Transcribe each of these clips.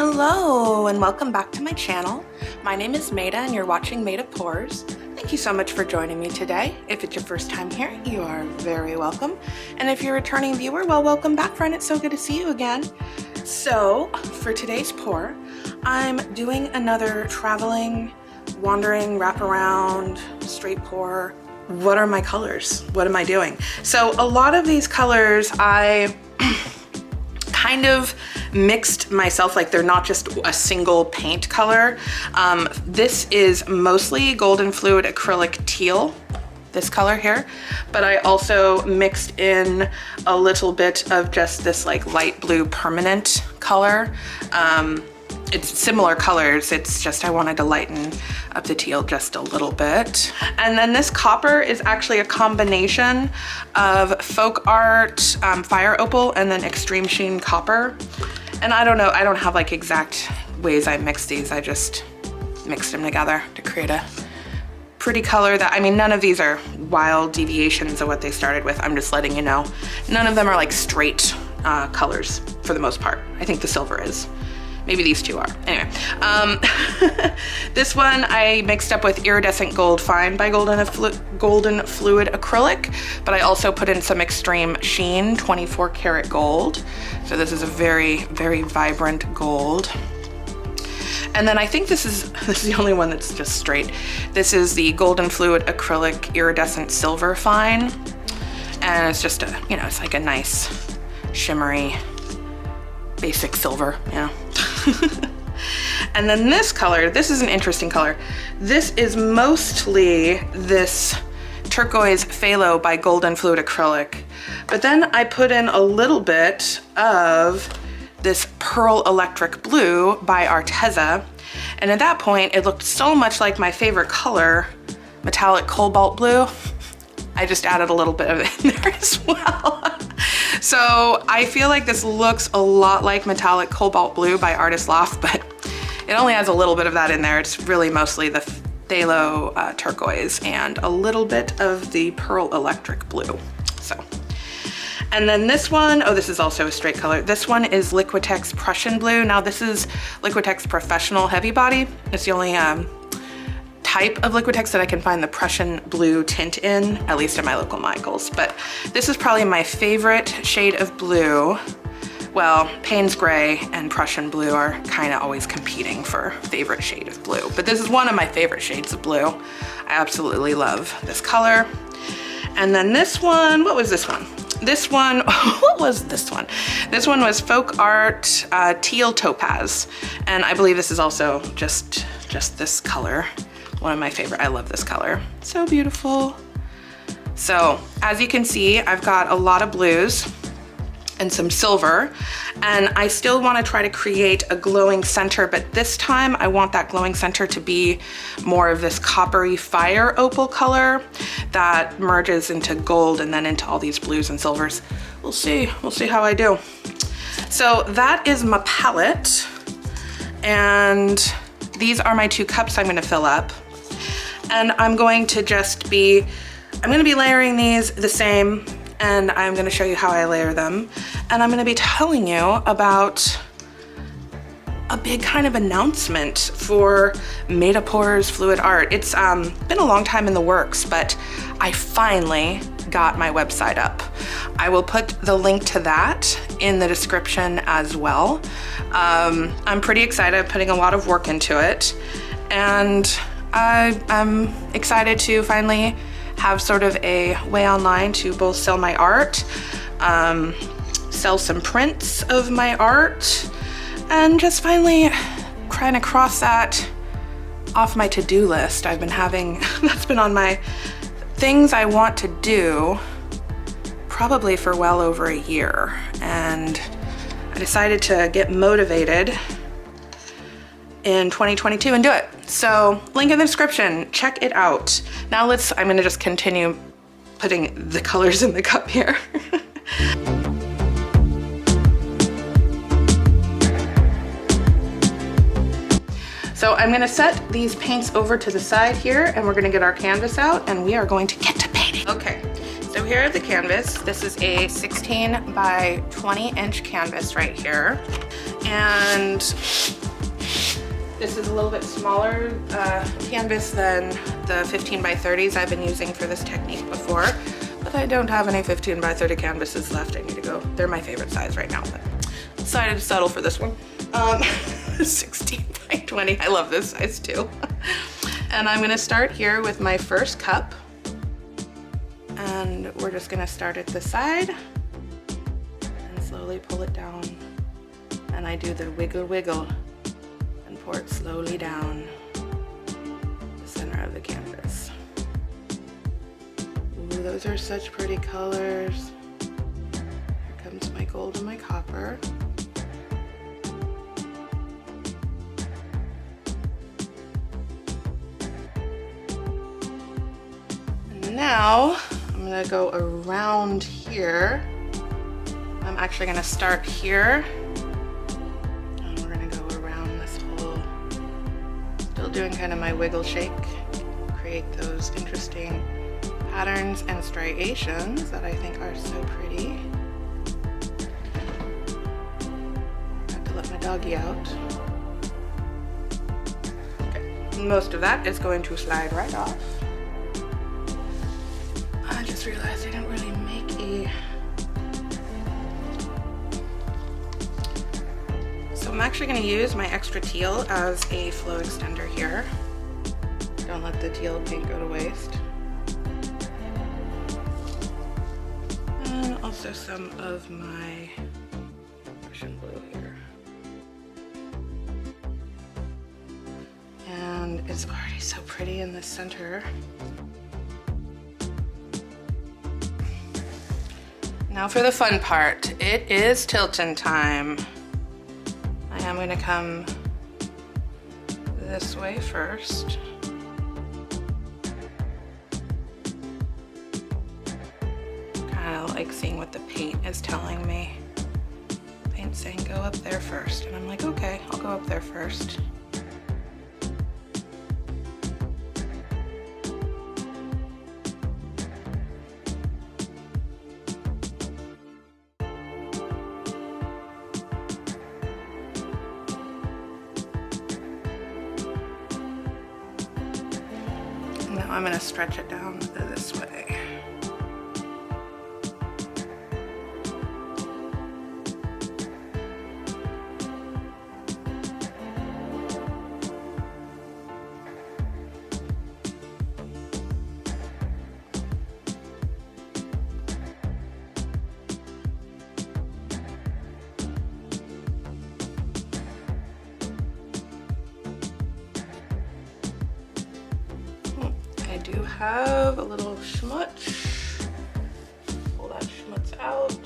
Hello and welcome back to my channel. My name is Maida and you're watching Maida Pours. Thank you so much for joining me today. If it's your first time here, you are very welcome. And if you're a returning viewer, well, welcome back, friend. It's so good to see you again. So for today's pour, I'm doing another traveling, wandering, wraparound, straight pour. What are my colors? What am I doing? So a lot of these colors I kind of mixed myself, like they're not just a single paint color. This is mostly Golden Fluid Acrylic Teal, this color here, but I also mixed in a little bit of just this like light blue permanent color. It's similar colors, it's just I wanted to lighten up the teal just a little bit. And then this copper is actually a combination of Folk Art, Fire Opal, and then Extreme Sheen copper. And I don't know, I don't have like exact ways I mix these, I just mixed them together to create a pretty color that, I mean, none of these are wild deviations of what they started with. I'm just letting you know. None of them are like straight colors for the most part. I think the silver is. Maybe these two are. Anyway, this one I mixed up with Iridescent Gold Fine by Golden Fluid Acrylic, but I also put in some Extreme Sheen 24 karat gold. So this is a very, very vibrant gold. And then I think this is the only one that's just straight. This is the Golden Fluid Acrylic Iridescent Silver Fine. And it's just a, you know, it's like a nice shimmery, basic silver, you know. And then this color, this is an interesting color. This is mostly this Turquoise Pthalo by Golden Fluid Acrylic. But then I put in a little bit of this Pearl Electric Blue by Arteza. And at that point, it looked so much like my favorite color, metallic cobalt blue. I just added a little bit of it in there as well. So I feel like this looks a lot like metallic cobalt blue by Loft, but it only has a little bit of that in there. It's really mostly the Pthalo turquoise and a little bit of the Pearl Electric Blue. So, and then this one, oh, this is also a straight color. This one is Liquitex Prussian Blue. Now this is Liquitex Professional Heavy Body. It's the only type of Liquitex that I can find the Prussian blue tint in, at least at my local Michaels. But this is probably my favorite shade of blue. Well, Payne's Gray and Prussian Blue are kind of always competing for favorite shade of blue. But this is one of my favorite shades of blue. I absolutely love this color. And then this one, what was this one? This one, what was this one? This one was Folk Art Teal Topaz. And I believe this is also just this color. One of my favorite, I love this color. So beautiful. So as you can see, I've got a lot of blues and some silver, and I still want to try to create a glowing center, but this time I want that glowing center to be more of this coppery fire opal color that merges into gold and then into all these blues and silvers. We'll see how I do. So that is my palette, and these are my 2 cups I'm gonna fill up. And I'm going to be layering these the same, and I'm gonna show you how I layer them. And I'm gonna be telling you about a big kind of announcement for Maida Pours Fluid Art. It's been a long time in the works, but I finally got my website up. I will put the link to that in the description as well. I'm pretty excited, I'm putting a lot of work into it, and I'm excited to finally have sort of a way online to both sell my art, sell some prints of my art, and just finally trying to cross that off my to-do list. I've been having, that's been on my things I want to do probably for well over a year, and I decided to get motivated in 2022 and do it. So link in the description, check it out. Now I'm gonna just continue putting the colors in the cup here. So I'm gonna set these paints over to the side here, and we're gonna get our canvas out, and we are going to get to painting. Okay, so here is the canvas. This is a 16 by 20 inch canvas right here. And this is a little bit smaller canvas than the 15 by 30s I've been using for this technique before, but I don't have any 15 by 30 canvases left. I need to go. They're my favorite size right now, but decided to settle for this one. 16 by 20. I love this size too. And I'm gonna start here with my first cup. And we're just gonna start at the side and slowly pull it down. And I do the wiggle wiggle and pour it slowly down the center of the canvas. Ooh, those are such pretty colors. Here comes my gold and my copper. And now I'm gonna go around here. I'm actually gonna start here. And we're gonna go around this whole, still doing kind of my wiggle shake, create those interesting patterns and striations that I think are so pretty. Got to let my doggy out. Okay, most of that is going to slide right off. I just realized I didn't really make a... So I'm actually going to use my extra teal as a flow extender here. Don't let the teal paint go to waste. And also some of my Prussian blue here. And it's already so pretty in the center. Now for the fun part. It is tilting time. I am going to come this way first. Kind of like seeing what the paint is telling me. Paint's saying go up there first. And I'm like, okay, I'll go up there first. Now I'm going to stretch it down this way. I do have a little schmutz. Pull that schmutz out.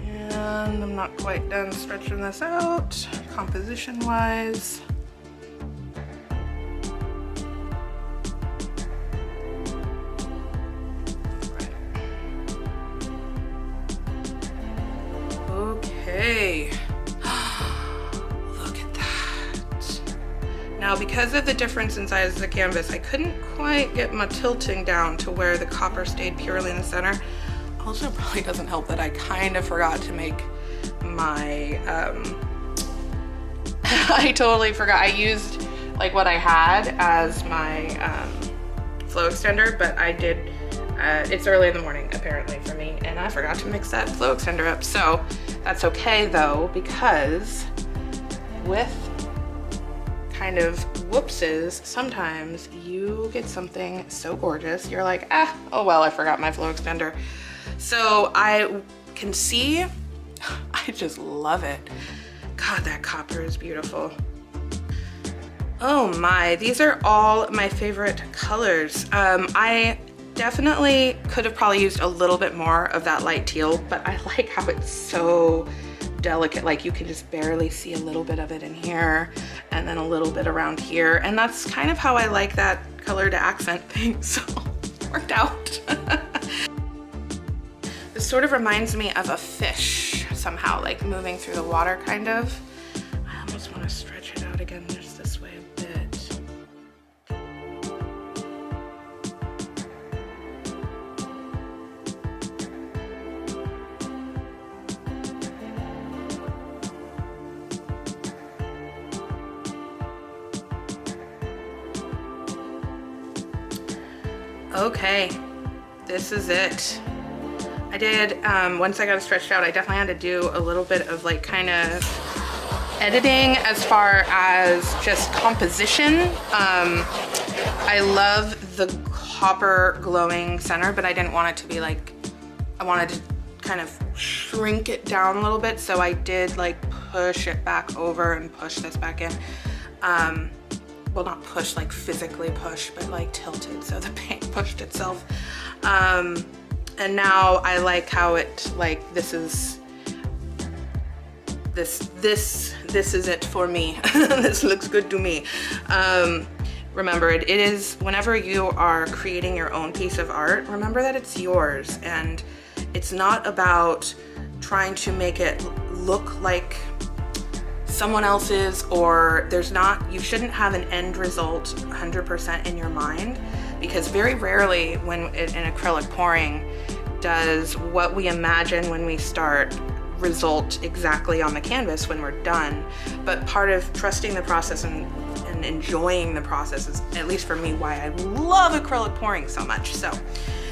And I'm not quite done stretching this out, composition-wise. Okay, look at that. Now, because of the difference in size of the canvas, I couldn't quite get my tilting down to where the copper stayed purely in the center. Also, probably doesn't help that I kind of forgot to make my, I totally forgot. I used like what I had as my flow extender, but I did, it's early in the morning apparently for me, and I forgot to mix that flow extender up. So that's okay though, because with kind of whoopses, sometimes you get something so gorgeous, you're like, ah, oh well, I forgot my flow extender. So I can see, I just love it. God, that copper is beautiful. Oh my, these are all my favorite colors. I definitely could have probably used a little bit more of that light teal, but I like how it's so delicate. Like you can just barely see a little bit of it in here and then a little bit around here. And that's kind of how I like that color to accent thing. So it worked out. This sort of reminds me of a fish. somehow, like moving through the water kind of. I almost want to stretch it out again just this way a bit. Okay, this is it. I did, once I got it stretched out, I definitely had to do a little bit of like kind of editing as far as just composition. I love the copper glowing center, but I didn't want it to be like, I wanted to kind of shrink it down a little bit. So I did like push it back over and push this back in. Well, not push, like physically push, but like tilted so the paint pushed itself. And now I like how it, like, this is it for me. This looks good to me. Remember, it is, whenever you are creating your own piece of art, remember that it's yours, and it's not about trying to make it look like someone else's, or you shouldn't have an end result 100% in your mind, because very rarely when in acrylic pouring does what we imagine when we start result exactly on the canvas when we're done. But part of trusting the process and enjoying the process is, at least for me, why I love acrylic pouring so much. So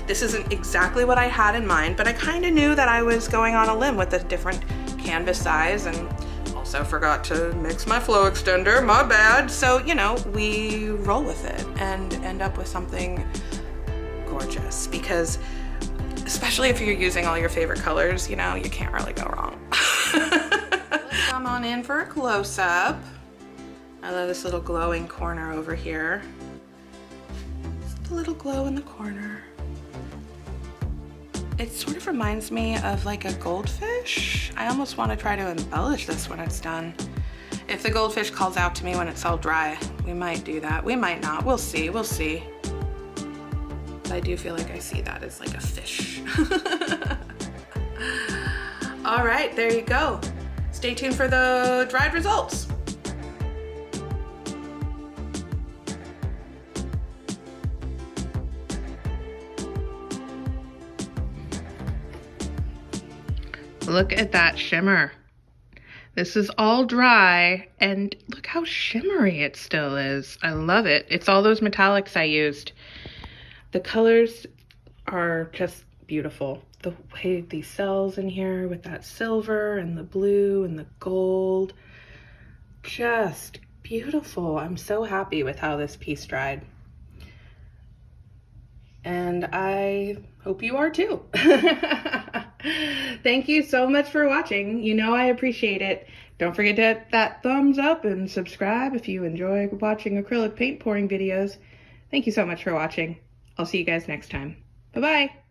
this isn't exactly what I had in mind, but I kind of knew that I was going on a limb with a different canvas size, and also forgot to mix my flow extender, my bad. So, you know, we roll with it and end up with something gorgeous, because especially if you're using all your favorite colors, you know, you can't really go wrong. Let's come on in for a close-up. I love this little glowing corner over here. Just a little glow in the corner. It sort of reminds me of like a goldfish. I almost want to try to embellish this when it's done. If the goldfish calls out to me when it's all dry, we might do that. We might not. We'll see. We'll see. But I do feel like I see that as like a fish. All right, there you go. Stay tuned for the dried results. Look at that shimmer. This is all dry, and look how shimmery it still is. I love it. It's all those metallics I used. The colors are just beautiful. The way these cells in here with that silver and the blue and the gold, just beautiful. I'm so happy with how this piece dried. And I hope you are too. Thank you so much for watching. You know I appreciate it. Don't forget to hit that thumbs up and subscribe if you enjoy watching acrylic paint pouring videos. Thank you so much for watching. I'll see you guys next time. Bye-bye.